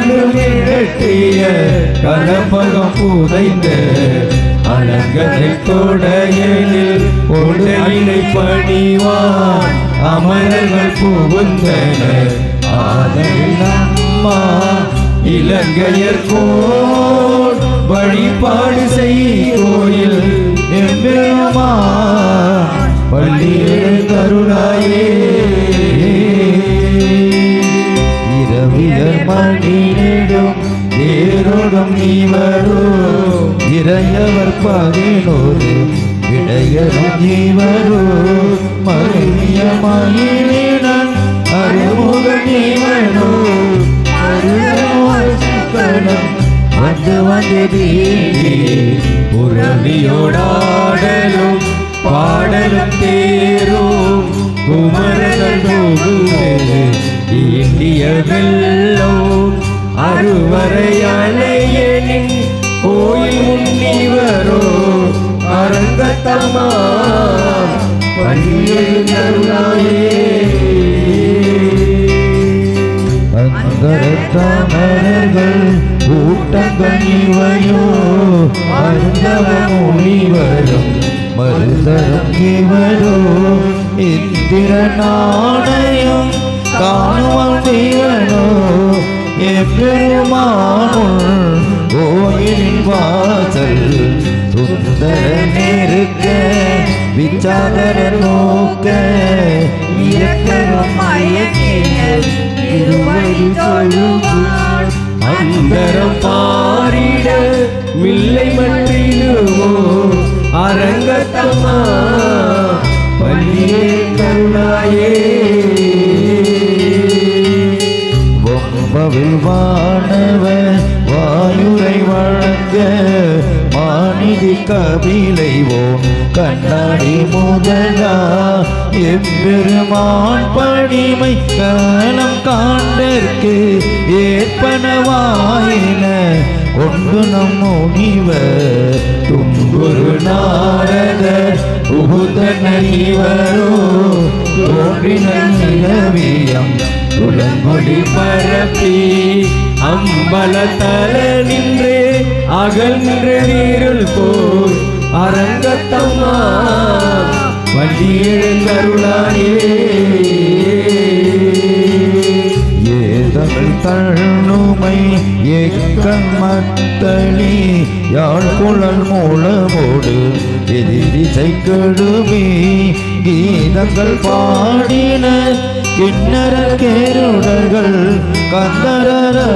கட்டிய கலப்பகம் புதைந்த அலங்கதை கொடையலில் கொடையினை பணிவான் அமரர்கள் புகுந்தனர் ஆதரம்மா இலங்கையர்கோர் வழிபாடு செய்யோயில் எம்பெருமா பள்ளியில் கருணாயே இரவியர் மணி நெடும் தேரோடும் நீவரோ இறையவர் 11 இடையரும் நீவரோ மருவிய மயிலினன் அருமுக நீவனோ வந்து வந்து உறவியோடாடலும் பாடலும் தேரும் குமரர்கள் இந்திய வெள்ளம் அருவரையானையனின் கோயில் முன்னிவரோ அரங்கத்தம்மா பள்ளியில் கருணாயே அந்தரத்தமர்கள் கூட்டங்கள் இவையோ அருந்தவ முனிவரும் மருந்தரம் இவரோ இந்திர நாணயம் காணுவல் தேவனோ எப்பெருமானுள் கோயிலின் வாசல் சுந்தர நெருக்க விச்சாதர நோக்க இயக்கரும் அந்தரம் பாரிட மில்லை மற்றிடுவோ அரங்கத்தம்மா பள்ளியே கருணாயே பொம்பவில் வானவர் வாயுரை வழங்க மாநிதி கபிலைவோம் கண்ணாடி முதலா எம்பெருமான் படிமை காலம் காண்டற்கு ஏற்பனவாயின ஒன்று நம் முனிவர் தும்புரு நாரத உகுதனவரோ தோன்றின நிலவியம் துளங்கொடி பரப்பி அம்பலத்தல நின்று அகன்று நீருள் போய் அரங்கத்தம்மா வள்ளியில் கருணாயே ஏதமிழ் தள்ளுமை எக்கல் மத்தளி யாழ்குழல் மூலமோடு எதிரிசை கெடுமே கீதங்கள் பாடின கிண்ணற கேருடர்கள் கந்தர